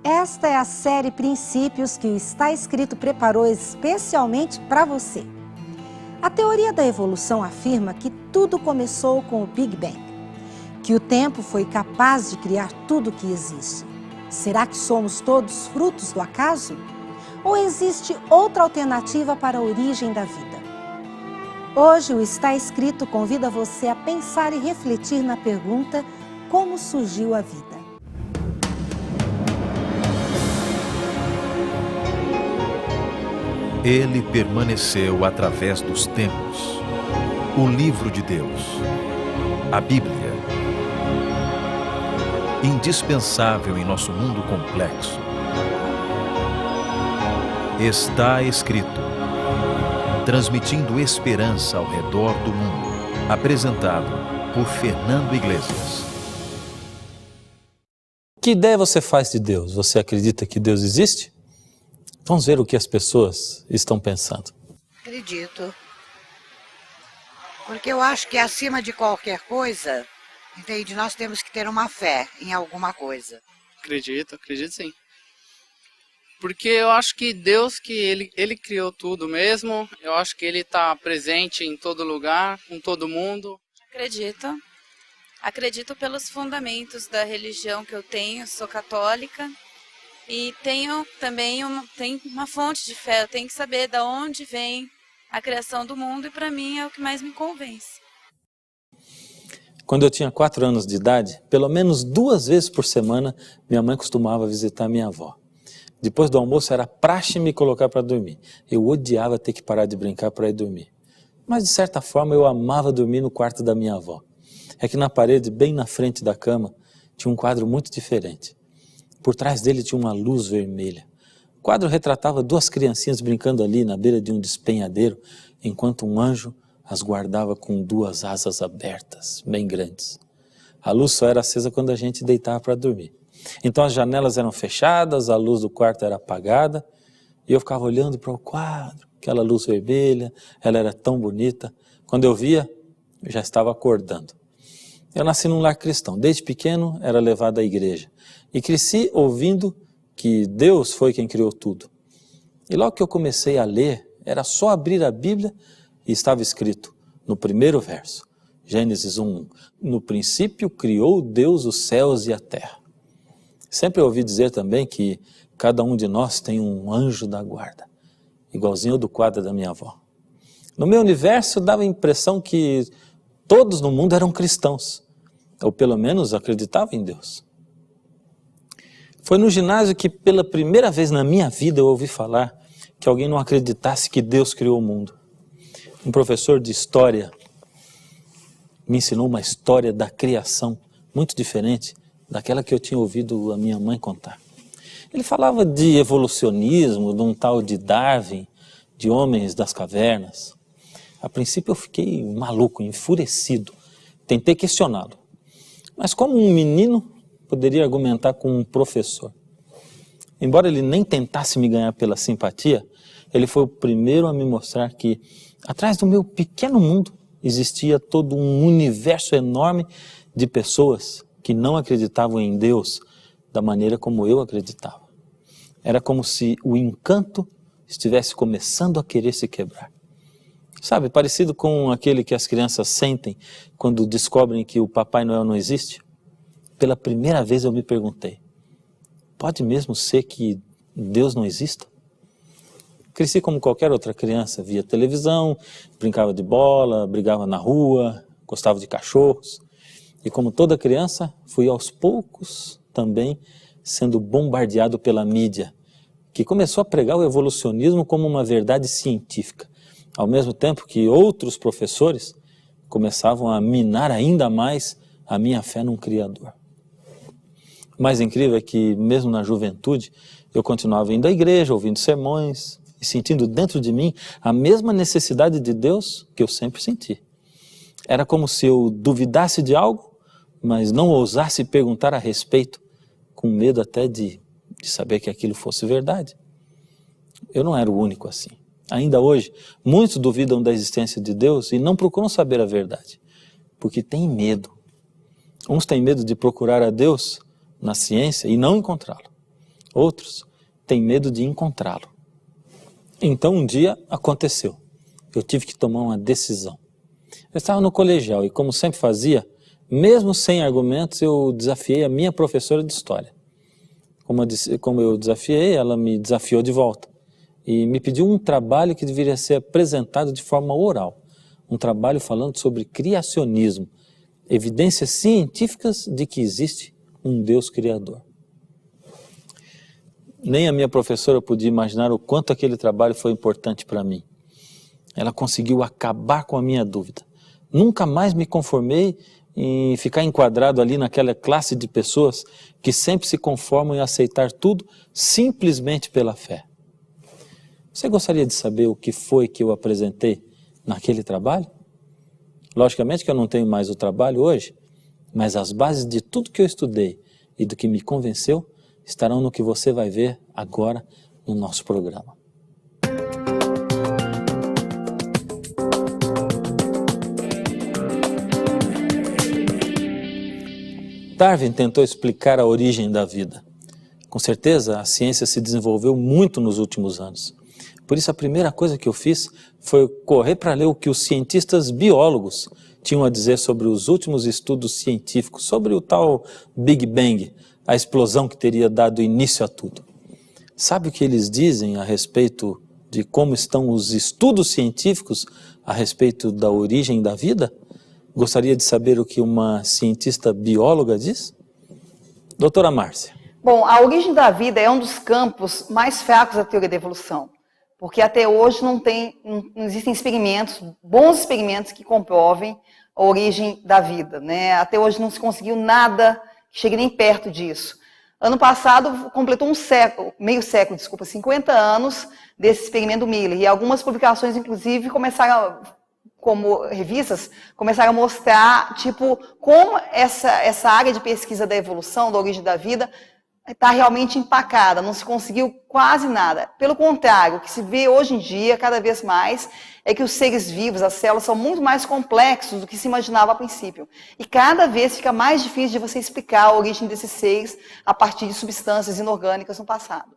Esta é a série Princípios que o Está Escrito preparou especialmente para você. A teoria da evolução afirma que tudo começou com o Big Bang, que o tempo foi capaz de criar tudo que existe. Será que somos todos frutos do acaso? Ou existe outra alternativa para a origem da vida? Hoje o Está Escrito convida você a pensar e refletir na pergunta: como surgiu a vida? Ele permaneceu através dos tempos. O livro de Deus, a Bíblia, indispensável em nosso mundo complexo. Está escrito, transmitindo esperança ao redor do mundo. Apresentado por Fernando Iglesias. Que ideia você faz de Deus? Você acredita que Deus existe? Vamos ver o que as pessoas estão pensando. Acredito. Porque eu acho que acima de qualquer coisa, entende? Nós temos que ter uma fé em alguma coisa. Acredito sim. Porque eu acho que Deus, que ele criou tudo mesmo, eu acho que ele está presente em todo lugar, com todo mundo. Acredito pelos fundamentos da religião que eu tenho, sou católica. E tenho também uma fonte de fé, eu tenho que saber de onde vem a criação do mundo e para mim é o que mais me convence. Quando eu tinha 4 anos de idade, pelo menos 2 vezes por semana, minha mãe costumava visitar minha avó. Depois do almoço era praxe me colocar para dormir. Eu odiava ter que parar de brincar para ir dormir. Mas de certa forma eu amava dormir no quarto da minha avó. É que na parede, bem na frente da cama, tinha um quadro muito diferente. Por trás dele tinha uma luz vermelha. O quadro retratava 2 criancinhas brincando ali na beira de um despenhadeiro, enquanto um anjo as guardava com 2 asas abertas, bem grandes. A luz só era acesa quando a gente deitava para dormir. Então as janelas eram fechadas, a luz do quarto era apagada, e eu ficava olhando para o quadro, aquela luz vermelha, ela era tão bonita. Quando eu via, eu já estava acordando. Eu nasci num lar cristão. Desde pequeno era levado à igreja. E cresci ouvindo que Deus foi quem criou tudo. E logo que eu comecei a ler, era só abrir a Bíblia e estava escrito, no primeiro verso, Gênesis 1:1, no princípio criou Deus os céus e a terra. Sempre ouvi dizer também que cada um de nós tem um anjo da guarda, igualzinho ao do quadro da minha avó. No meu universo dava a impressão que todos no mundo eram cristãos, ou pelo menos acreditavam em Deus. Foi no ginásio que pela primeira vez na minha vida eu ouvi falar que alguém não acreditasse que Deus criou o mundo. Um professor de história me ensinou uma história da criação muito diferente daquela que eu tinha ouvido a minha mãe contar. Ele falava de evolucionismo, de um tal de Darwin, de homens das cavernas. A princípio eu fiquei maluco, enfurecido. Tentei questioná-lo. Mas como um menino poderia argumentar com um professor? Embora ele nem tentasse me ganhar pela simpatia, ele foi o primeiro a me mostrar que, atrás do meu pequeno mundo, existia todo um universo enorme de pessoas que não acreditavam em Deus da maneira como eu acreditava. Era como se o encanto estivesse começando a querer se quebrar. Sabe, parecido com aquele que as crianças sentem quando descobrem que o Papai Noel não existe? Pela primeira vez eu me perguntei, pode mesmo ser que Deus não exista? Cresci como qualquer outra criança, via televisão, brincava de bola, brigava na rua, gostava de cachorros. E como toda criança, fui aos poucos também sendo bombardeado pela mídia, que começou a pregar o evolucionismo como uma verdade científica, ao mesmo tempo que outros professores começavam a minar ainda mais a minha fé num Criador. O mais incrível é que, mesmo na juventude, eu continuava indo à igreja, ouvindo sermões e sentindo dentro de mim a mesma necessidade de Deus que eu sempre senti. Era como se eu duvidasse de algo, mas não ousasse perguntar a respeito, com medo até de saber que aquilo fosse verdade. Eu não era o único assim. Ainda hoje, muitos duvidam da existência de Deus e não procuram saber a verdade, porque têm medo. Uns têm medo de procurar a Deus na ciência e não encontrá-lo. Outros têm medo de encontrá-lo. Então um dia aconteceu. Eu tive que tomar uma decisão. Eu estava no colegial e, como sempre fazia, mesmo sem argumentos, eu desafiei a minha professora de história. Como eu desafiei, ela me desafiou de volta e me pediu um trabalho que deveria ser apresentado de forma oral. Um trabalho falando sobre criacionismo, evidências científicas de que existe um Deus criador. Nem a minha professora podia imaginar o quanto aquele trabalho foi importante para mim. Ela conseguiu acabar com a minha dúvida. Nunca mais me conformei em ficar enquadrado ali naquela classe de pessoas que sempre se conformam em aceitar tudo simplesmente pela fé. Você gostaria de saber o que foi que eu apresentei naquele trabalho? Logicamente que eu não tenho mais o trabalho hoje, mas as bases de tudo que eu estudei e do que me convenceu estarão no que você vai ver agora no nosso programa. Darwin tentou explicar a origem da vida. Com certeza, a ciência se desenvolveu muito nos últimos anos. Por isso, a primeira coisa que eu fiz foi correr para ler o que os cientistas biólogos tinham a dizer sobre os últimos estudos científicos, sobre o tal Big Bang, a explosão que teria dado início a tudo. Sabe o que eles dizem a respeito de como estão os estudos científicos a respeito da origem da vida? Gostaria de saber o que uma cientista bióloga diz? Doutora Márcia. Bom, a origem da vida é um dos campos mais fracos da teoria da evolução, porque até hoje não existem experimentos, bons experimentos que comprovem a origem da vida, né? Até hoje não se conseguiu nada que chegue nem perto disso. Ano passado completou meio século, 50 anos desse experimento Miller, e algumas publicações, inclusive, como revistas, começaram a mostrar, como essa área de pesquisa da evolução, da origem da vida, está realmente empacada, não se conseguiu quase nada. Pelo contrário, o que se vê hoje em dia, cada vez mais, é que os seres vivos, as células, são muito mais complexos do que se imaginava a princípio. E cada vez fica mais difícil de você explicar a origem desses seres a partir de substâncias inorgânicas no passado.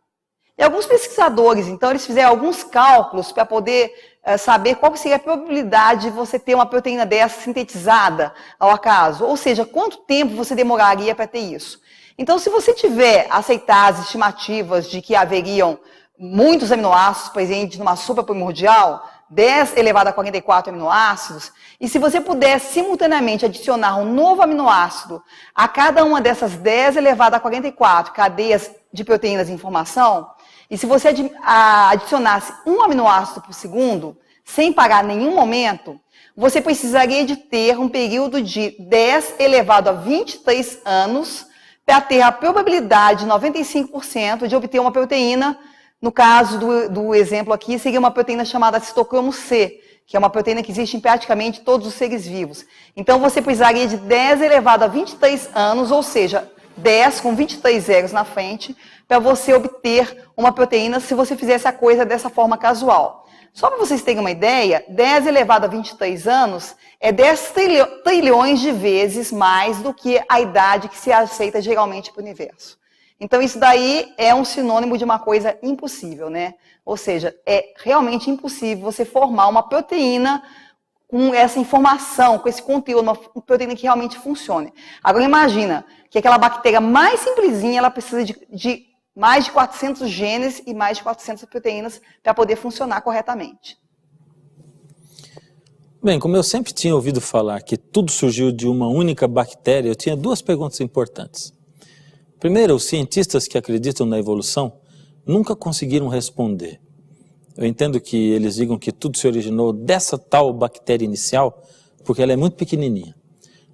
E alguns pesquisadores, então, eles fizeram alguns cálculos para poder saber qual seria a probabilidade de você ter uma proteína dessa sintetizada ao acaso. Ou seja, quanto tempo você demoraria para ter isso. Então, se você tiver aceitar as estimativas de que haveriam muitos aminoácidos presentes numa sopa primordial, 10 elevado a 44 aminoácidos, e se você puder simultaneamente adicionar um novo aminoácido a cada uma dessas 10 elevado a 44 cadeias de proteínas em formação, e se você adicionasse um aminoácido por segundo, sem parar nenhum momento, você precisaria de ter um período de 10 elevado a 23 anos para ter a probabilidade de 95% de obter uma proteína. No caso do exemplo aqui, seria uma proteína chamada citocromo C, que é uma proteína que existe em praticamente todos os seres vivos. Então, você precisaria de 10 elevado a 23 anos, ou seja, 10 com 23 zeros na frente, para você obter uma proteína se você fizesse a coisa dessa forma casual. Só para vocês terem uma ideia, 10 elevado a 23 anos é 10 trilhões de vezes mais do que a idade que se aceita geralmente para o universo. Então, isso daí é um sinônimo de uma coisa impossível, né? Ou seja, é realmente impossível você formar uma proteína com essa informação, com esse conteúdo, uma proteína que realmente funcione. Agora, imagina que aquela bactéria mais simplesinha, ela precisa de mais de 400 genes e mais de 400 proteínas para poder funcionar corretamente. Bem, como eu sempre tinha ouvido falar que tudo surgiu de uma única bactéria, eu tinha duas perguntas importantes. Primeiro, os cientistas que acreditam na evolução nunca conseguiram responder. Eu entendo que eles digam que tudo se originou dessa tal bactéria inicial, porque ela é muito pequenininha.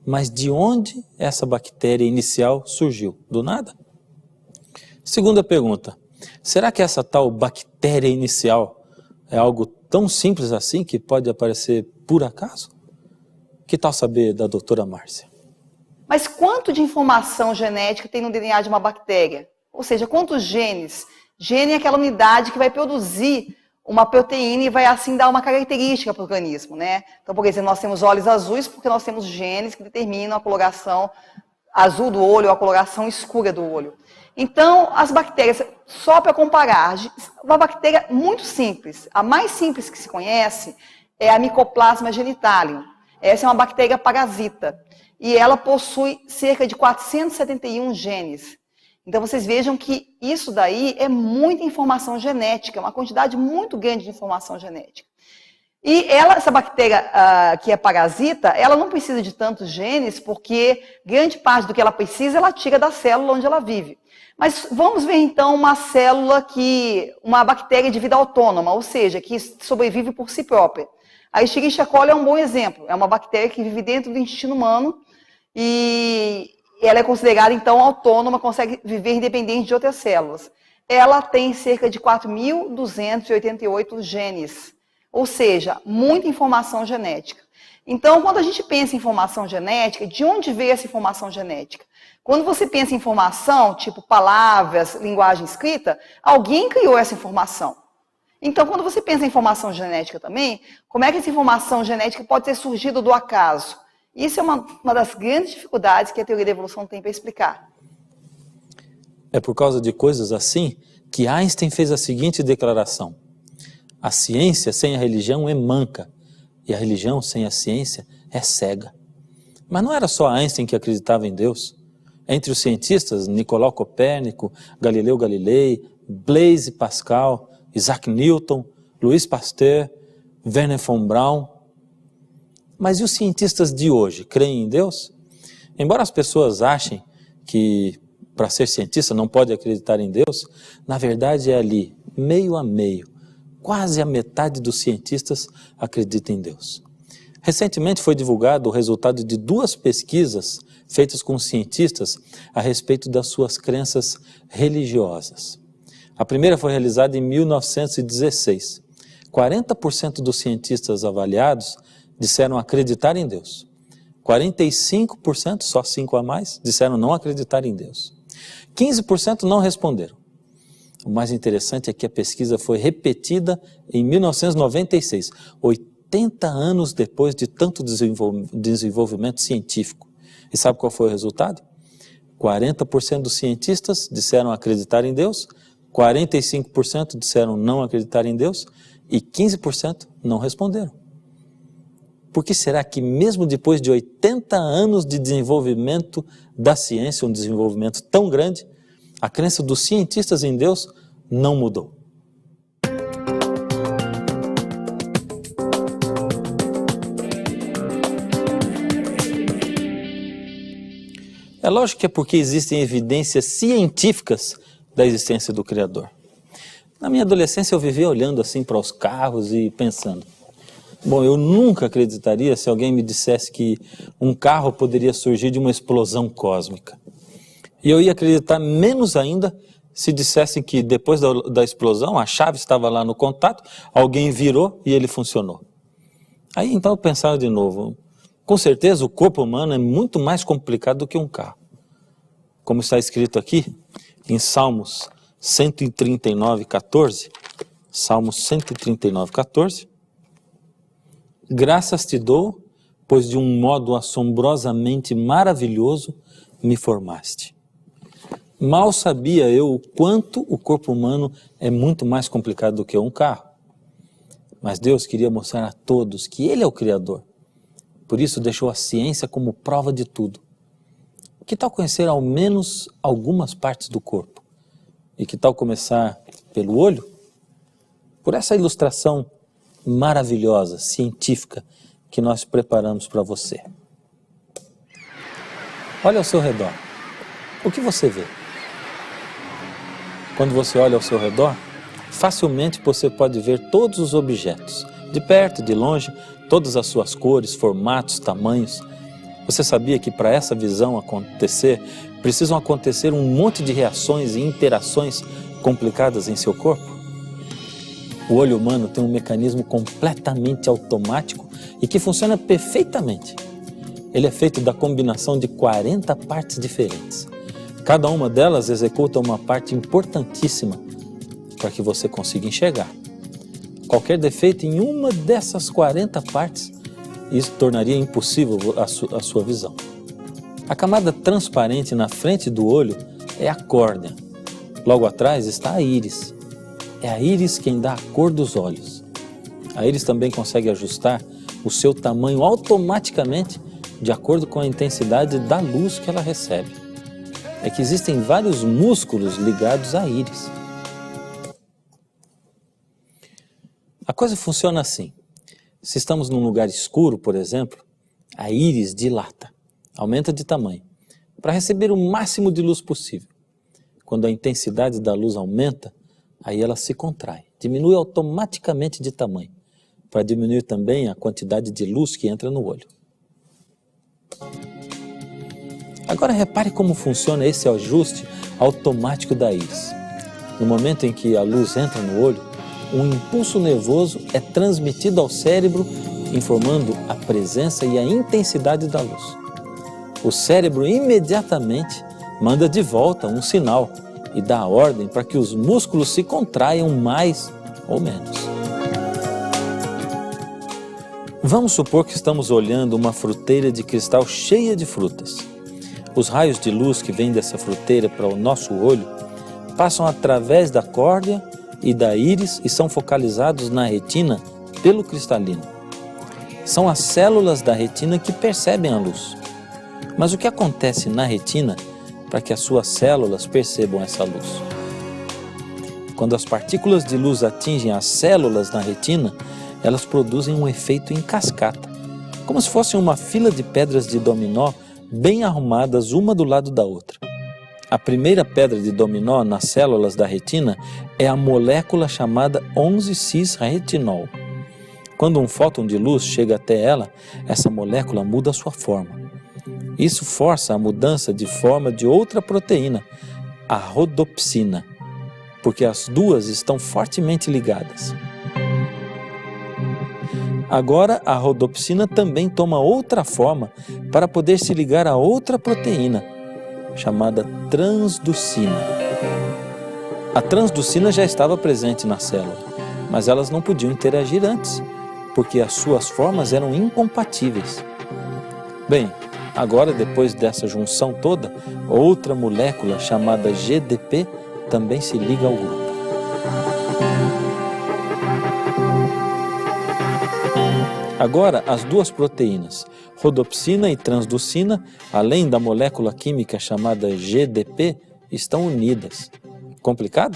Mas de onde essa bactéria inicial surgiu? Do nada? Segunda pergunta, será que essa tal bactéria inicial é algo tão simples assim que pode aparecer por acaso? Que tal saber da doutora Márcia? Mas quanto de informação genética tem no DNA de uma bactéria? Ou seja, quantos genes? Gene é aquela unidade que vai produzir uma proteína e vai assim dar uma característica para o organismo, né? Então, por exemplo, nós temos olhos azuis porque nós temos genes que determinam a coloração azul do olho ou a coloração escura do olho. Então, as bactérias, só para comparar, uma bactéria muito simples, a mais simples que se conhece é a Mycoplasma genitalium. Essa é uma bactéria parasita e ela possui cerca de 471 genes. Então, vocês vejam que isso daí é muita informação genética, uma quantidade muito grande de informação genética. E essa bactéria que é parasita, ela não precisa de tantos genes, porque grande parte do que ela precisa, ela tira da célula onde ela vive. Mas vamos ver então uma bactéria de vida autônoma, ou seja, que sobrevive por si própria. A Escherichia coli é um bom exemplo, é uma bactéria que vive dentro do intestino humano e ela é considerada então autônoma, consegue viver independente de outras células. Ela tem cerca de 4.288 genes. Ou seja, muita informação genética. Então, quando a gente pensa em informação genética, de onde veio essa informação genética? Quando você pensa em informação, tipo palavras, linguagem escrita, alguém criou essa informação. Então, quando você pensa em informação genética também, como é que essa informação genética pode ter surgido do acaso? Isso é uma das grandes dificuldades que a teoria da evolução tem para explicar. É por causa de coisas assim que Einstein fez a seguinte declaração: a ciência sem a religião é manca, e a religião sem a ciência é cega. Mas não era só Einstein que acreditava em Deus. Entre os cientistas, Nicolau Copérnico, Galileu Galilei, Blaise Pascal, Isaac Newton, Louis Pasteur, Wernher von Braun. Mas e os cientistas de hoje, creem em Deus? Embora as pessoas achem que para ser cientista não pode acreditar em Deus, na verdade é ali, meio a meio. Quase a metade dos cientistas acredita em Deus. Recentemente foi divulgado o resultado de 2 pesquisas feitas com cientistas a respeito das suas crenças religiosas. A primeira foi realizada em 1916. 40% dos cientistas avaliados disseram acreditar em Deus. 45%, só 5 a mais, disseram não acreditar em Deus. 15% não responderam. O mais interessante é que a pesquisa foi repetida em 1996, 80 anos depois de tanto desenvolvimento científico. E sabe qual foi o resultado? 40% dos cientistas disseram acreditar em Deus, 45% disseram não acreditar em Deus e 15% não responderam. Por que será que mesmo depois de 80 anos de desenvolvimento da ciência, um desenvolvimento tão grande, a crença dos cientistas em Deus não mudou? É lógico que é porque existem evidências científicas da existência do Criador. Na minha adolescência eu vivia olhando assim para os carros e pensando, bom, eu nunca acreditaria se alguém me dissesse que um carro poderia surgir de uma explosão cósmica. E eu ia acreditar menos ainda se dissessem que depois da explosão a chave estava lá no contato, alguém virou e ele funcionou. Aí então eu pensava de novo, com certeza o corpo humano é muito mais complicado do que um carro. Como está escrito aqui em Salmos 139:14, Salmos 139:14, graças te dou, pois de um modo assombrosamente maravilhoso me formaste. Mal sabia eu o quanto o corpo humano é muito mais complicado do que um carro. Mas Deus queria mostrar a todos que Ele é o Criador. Por isso deixou a ciência como prova de tudo. Que tal conhecer ao menos algumas partes do corpo? E que tal começar pelo olho? Por essa ilustração maravilhosa, científica, que nós preparamos para você. Olha ao seu redor. O que você vê? Quando você olha ao seu redor, facilmente você pode ver todos os objetos, de perto, de longe, todas as suas cores, formatos, tamanhos. Você sabia que para essa visão acontecer, precisam acontecer um monte de reações e interações complicadas em seu corpo? O olho humano tem um mecanismo completamente automático e que funciona perfeitamente. Ele é feito da combinação de 40 partes diferentes. Cada uma delas executa uma parte importantíssima para que você consiga enxergar. Qualquer defeito em uma dessas 40 partes, isso tornaria impossível a sua visão. A camada transparente na frente do olho é a córnea. Logo atrás está a íris. É a íris quem dá a cor dos olhos. A íris também consegue ajustar o seu tamanho automaticamente de acordo com a intensidade da luz que ela recebe. É que existem vários músculos ligados à íris. A coisa funciona assim. Se estamos num lugar escuro, por exemplo, a íris dilata, aumenta de tamanho, para receber o máximo de luz possível. Quando a intensidade da luz aumenta, aí ela se contrai, diminui automaticamente de tamanho, para diminuir também a quantidade de luz que entra no olho. Agora repare como funciona esse ajuste automático da íris. No momento em que a luz entra no olho, um impulso nervoso é transmitido ao cérebro, informando a presença e a intensidade da luz. O cérebro imediatamente manda de volta um sinal e dá a ordem para que os músculos se contraiam mais ou menos. Vamos supor que estamos olhando uma fruteira de cristal cheia de frutas. Os raios de luz que vêm dessa fruteira para o nosso olho passam através da córnea e da íris e são focalizados na retina pelo cristalino. São as células da retina que percebem a luz. Mas o que acontece na retina para que as suas células percebam essa luz? Quando as partículas de luz atingem as células na retina, elas produzem um efeito em cascata, como se fosse uma fila de pedras de dominó bem arrumadas uma do lado da outra. A primeira pedra de dominó nas células da retina é a molécula chamada 11-cis-retinol. Quando um fóton de luz chega até ela, essa molécula muda a sua forma. Isso força a mudança de forma de outra proteína, a rodopsina, porque as duas estão fortemente ligadas. Agora, a rodopsina também toma outra forma para poder se ligar a outra proteína, chamada transducina. A transducina já estava presente na célula, mas elas não podiam interagir antes, porque as suas formas eram incompatíveis. Bem, agora depois dessa junção toda, outra molécula chamada GDP também se liga ao grupo. Agora, as duas proteínas, rodopsina e transducina, além da molécula química chamada GDP, estão unidas. Complicado?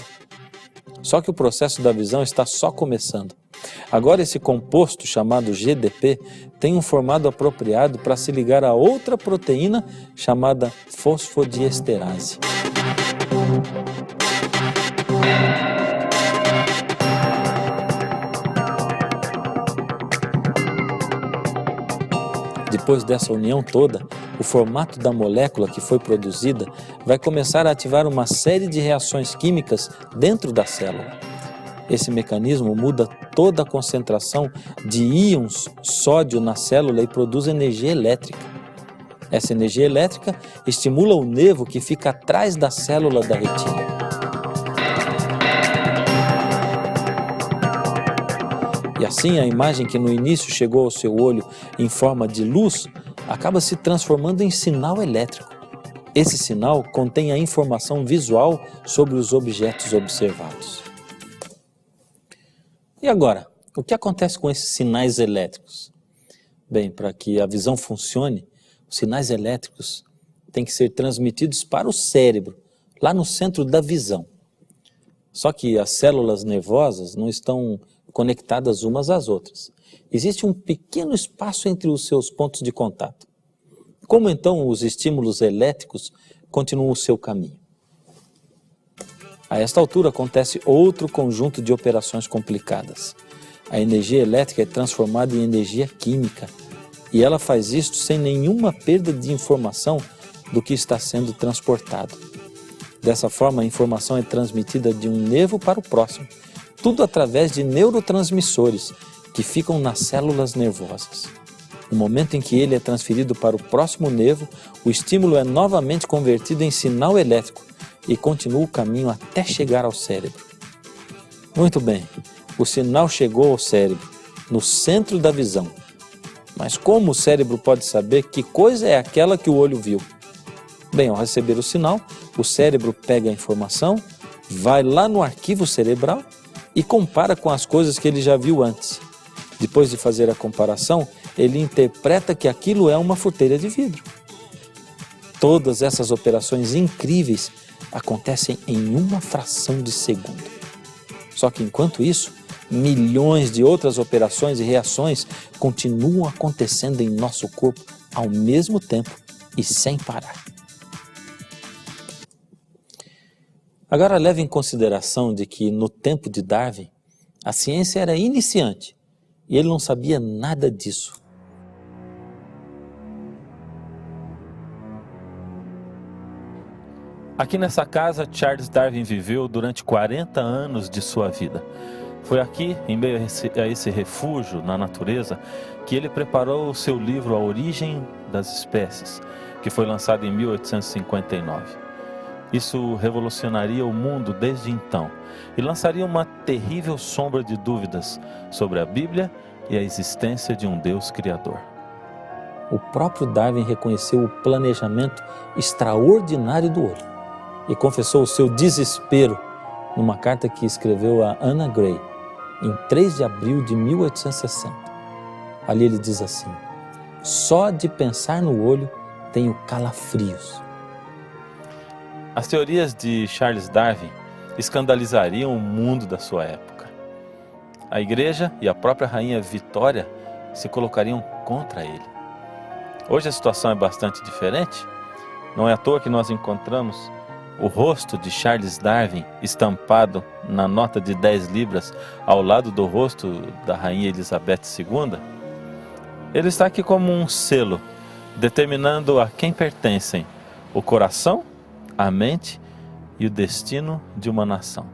Só que o processo da visão está só começando. Agora esse composto chamado GDP tem um formato apropriado para se ligar a outra proteína chamada fosfodiesterase. Depois dessa união toda, o formato da molécula que foi produzida vai começar a ativar uma série de reações químicas dentro da célula. Esse mecanismo muda toda a concentração de íons sódio na célula e produz energia elétrica. Essa energia elétrica estimula o nervo que fica atrás da célula da retina. E assim a imagem que no início chegou ao seu olho em forma de luz acaba se transformando em sinal elétrico. Esse sinal contém a informação visual sobre os objetos observados. E agora, o que acontece com esses sinais elétricos? Bem, para que a visão funcione, os sinais elétricos têm que ser transmitidos para o cérebro, lá no centro da visão. Só que as células nervosas não estão conectadas umas às outras. Existe um pequeno espaço entre os seus pontos de contato. Como então os estímulos elétricos continuam o seu caminho? A esta altura acontece outro conjunto de operações complicadas. A energia elétrica é transformada em energia química e ela faz isto sem nenhuma perda de informação do que está sendo transportado. Dessa forma, a informação é transmitida de um nervo para o próximo, tudo através de neurotransmissores que ficam nas células nervosas. No momento em que ele é transferido para o próximo nervo, o estímulo é novamente convertido em sinal elétrico e continua o caminho até chegar ao cérebro. Muito bem, o sinal chegou ao cérebro, no centro da visão. Mas como o cérebro pode saber que coisa é aquela que o olho viu? Bem, ao receber o sinal, o cérebro pega a informação, vai lá no arquivo cerebral e compara com as coisas que ele já viu antes. Depois de fazer a comparação, ele interpreta que aquilo é uma fruteira de vidro. Todas essas operações incríveis acontecem em uma fração de segundo. Só que enquanto isso, milhões de outras operações e reações continuam acontecendo em nosso corpo ao mesmo tempo e sem parar. Agora leve em consideração de que no tempo de Darwin, a ciência era iniciante e ele não sabia nada disso. Aqui nessa casa, Charles Darwin viveu durante 40 anos de sua vida. Foi aqui, em meio a esse refúgio na natureza, que ele preparou o seu livro A Origem das Espécies, que foi lançado em 1859. Isso revolucionaria o mundo desde então e lançaria uma terrível sombra de dúvidas sobre a Bíblia e a existência de um Deus criador. O próprio Darwin reconheceu o planejamento extraordinário do olho e confessou o seu desespero numa carta que escreveu a Anna Gray em 3 de abril de 1860. Ali ele diz assim: só de pensar no olho tenho calafrios. As teorias de Charles Darwin escandalizariam o mundo da sua época. A igreja e a própria rainha Vitória se colocariam contra ele. Hoje a situação é bastante diferente. Não é à toa que nós encontramos o rosto de Charles Darwin estampado na nota de 10 libras ao lado do rosto da rainha Elizabeth II. Ele está aqui como um selo, determinando a quem pertencem o coração, a mente e o destino de uma nação.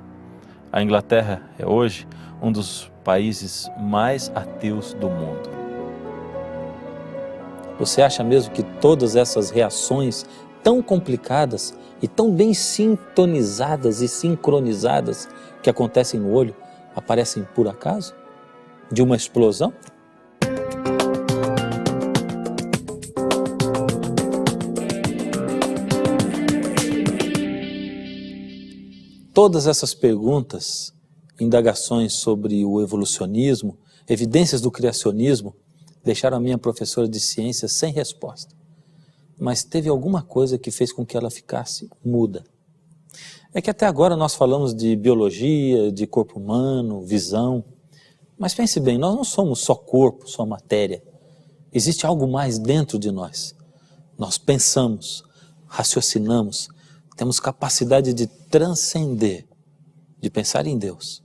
A Inglaterra é hoje um dos países mais ateus do mundo. Você acha mesmo que todas essas reações tão complicadas e tão bem sintonizadas e sincronizadas que acontecem no olho aparecem por acaso? De uma explosão? Todas essas perguntas, indagações sobre o evolucionismo, evidências do criacionismo, deixaram a minha professora de ciências sem resposta. Mas teve alguma coisa que fez com que ela ficasse muda. É que até agora nós falamos de biologia, de corpo humano, visão. Mas pense bem, nós não somos só corpo, só matéria. Existe algo mais dentro de nós. Nós pensamos, raciocinamos, temos capacidade de transcender, de pensar em Deus.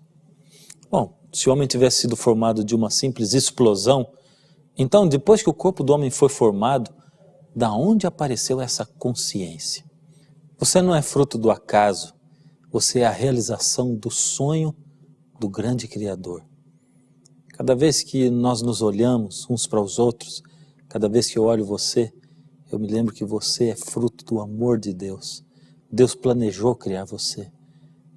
Bom, se o homem tivesse sido formado de uma simples explosão, então depois que o corpo do homem foi formado, da onde apareceu essa consciência? Você não é fruto do acaso, você é a realização do sonho do grande Criador. Cada vez que nós nos olhamos uns para os outros, cada vez que eu olho você, eu me lembro que você é fruto do amor de Deus. Deus planejou criar você.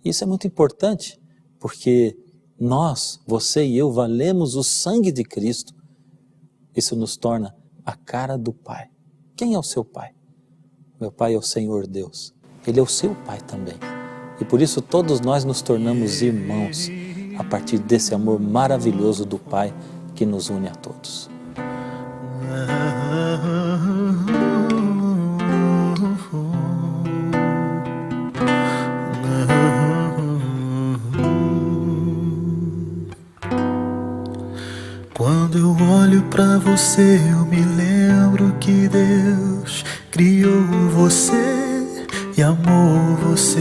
Isso é muito importante, porque nós, você e eu, valemos o sangue de Cristo. Isso nos torna a cara do Pai. Quem é o seu Pai? Meu Pai é o Senhor Deus. Ele é o seu Pai também. E por isso todos nós nos tornamos irmãos a partir desse amor maravilhoso do Pai que nos une a todos. Quando eu olho pra você, eu me lembro que Deus criou você e amou você.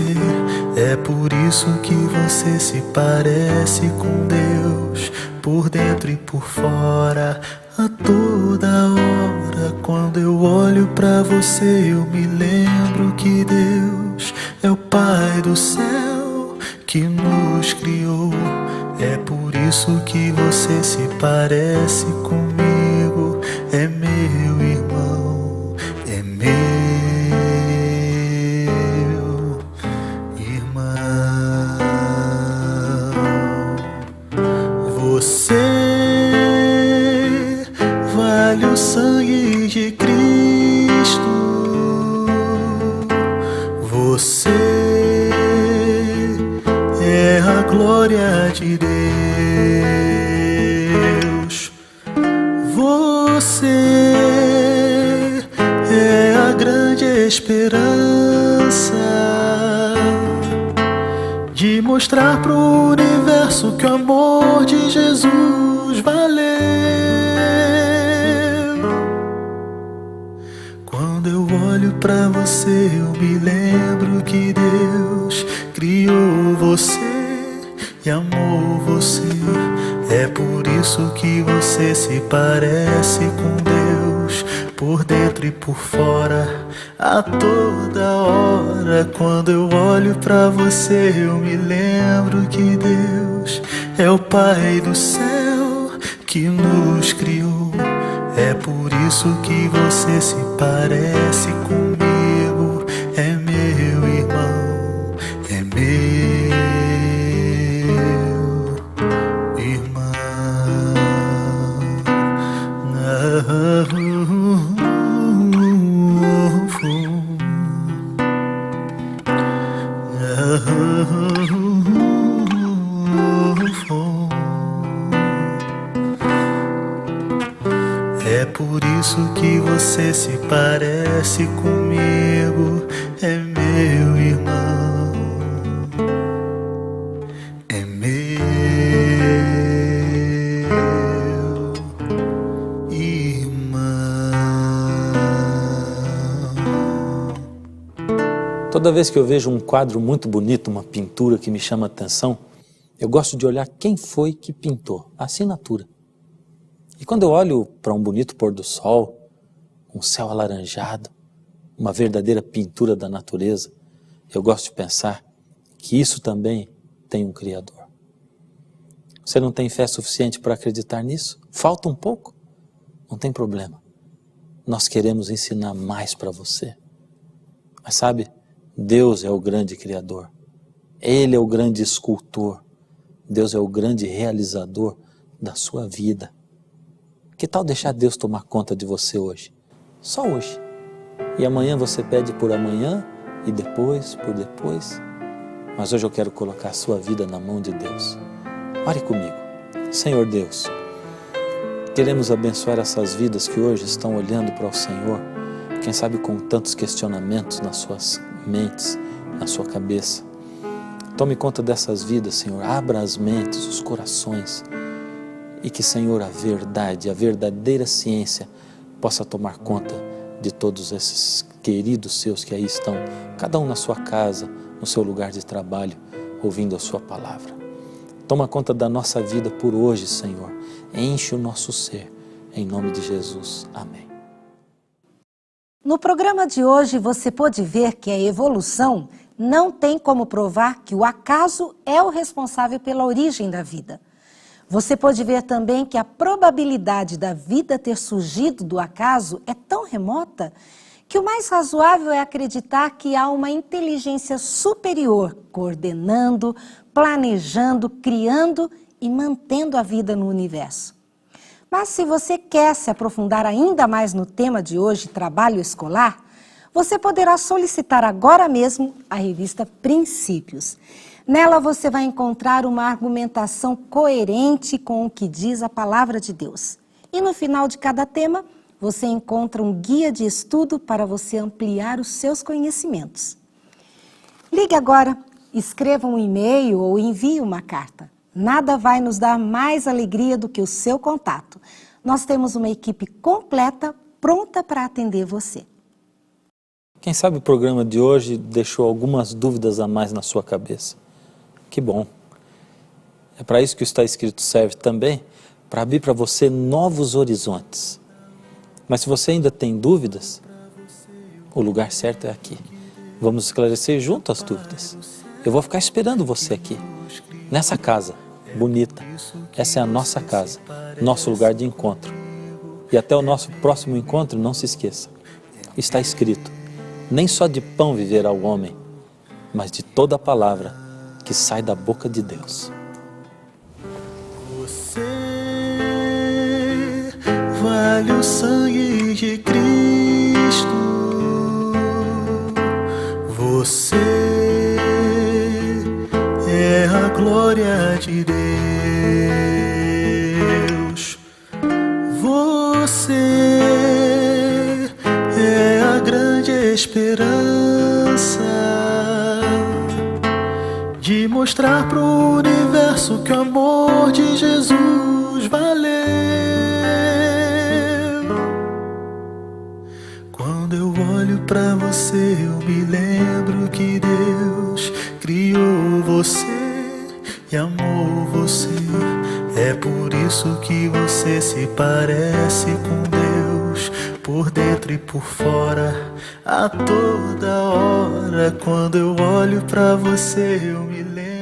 É por isso que você se parece com Deus, por dentro e por fora, a toda hora. Quando eu olho pra você, eu me lembro que Deus é o Pai do céu que nos criou. É por isso que você se parece comigo, é meu irmão, é meu irmão. Você vale o sangue de Cristo. Você glória de Deus. Você é a grande esperança de mostrar pro universo que o amor de Jesus valeu. Quando eu olho pra você, eu me lembro que Deus criou você e amou você. É por isso que você se parece com Deus, por dentro e por fora, a toda hora. Quando eu olho pra você, eu me lembro que Deus é o Pai do céu que nos criou. É por isso que você se parece comigo. É meu irmão, é meu irmão. É por isso que você se parece comigo. É meu irmão, é meu irmão. Toda vez que eu vejo um quadro muito bonito, uma pintura que me chama a atenção, eu gosto de olhar quem foi que pintou, a assinatura. E quando eu olho para um bonito pôr do sol, um céu alaranjado, uma verdadeira pintura da natureza, eu gosto de pensar que isso também tem um Criador. Você não tem fé suficiente para acreditar nisso? Falta um pouco? Não tem problema. Nós queremos ensinar mais para você. Mas sabe, Deus é o grande Criador. Ele é o grande escultor. Deus é o grande realizador da sua vida. Que tal deixar Deus tomar conta de você hoje? Só hoje. E amanhã você pede por amanhã, e depois por depois. Mas hoje eu quero colocar a sua vida na mão de Deus. Ore comigo. Senhor Deus, queremos abençoar essas vidas que hoje estão olhando para o Senhor, quem sabe com tantos questionamentos nas suas mentes, na sua cabeça. Tome conta dessas vidas, Senhor. Abra as mentes, os corações. E que, Senhor, a verdade, a verdadeira ciência possa tomar conta de todos esses queridos seus que aí estão, cada um na sua casa, no seu lugar de trabalho, ouvindo a sua palavra. Toma conta da nossa vida por hoje, Senhor. Enche o nosso ser, em nome de Jesus. Amém. No programa de hoje você pôde ver que a evolução não tem como provar que o acaso é o responsável pela origem da vida. Você pode ver também que a probabilidade da vida ter surgido do acaso é tão remota que o mais razoável é acreditar que há uma inteligência superior coordenando, planejando, criando e mantendo a vida no universo. Mas se você quer se aprofundar ainda mais no tema de hoje, trabalho escolar, você poderá solicitar agora mesmo a revista Princípios. Nela você vai encontrar uma argumentação coerente com o que diz a palavra de Deus. E no final de cada tema, você encontra um guia de estudo para você ampliar os seus conhecimentos. Ligue agora, escreva um e-mail ou envie uma carta. Nada vai nos dar mais alegria do que o seu contato. Nós temos uma equipe completa, pronta para atender você. Quem sabe o programa de hoje deixou algumas dúvidas a mais na sua cabeça. Que bom. É para isso que o Está Escrito serve também, para abrir para você novos horizontes. Mas se você ainda tem dúvidas, o lugar certo é aqui. Vamos esclarecer junto as dúvidas. Eu vou ficar esperando você aqui, nessa casa bonita. Essa é a nossa casa, nosso lugar de encontro. E até o nosso próximo encontro, não se esqueça. Está escrito, nem só de pão viverá o homem, mas de toda a palavra que sai da boca de Deus. Você vale o sangue de Cristo. Você é a a glória de Deus. Você é a grande esperança de mostrar pro universo que o amor de Jesus valeu. Quando eu olho pra você, eu me lembro que Deus criou você e amou você. É por isso que você se parece com Deus, por dentro e por fora, a toda hora. Quando eu olho pra você, eu me lembro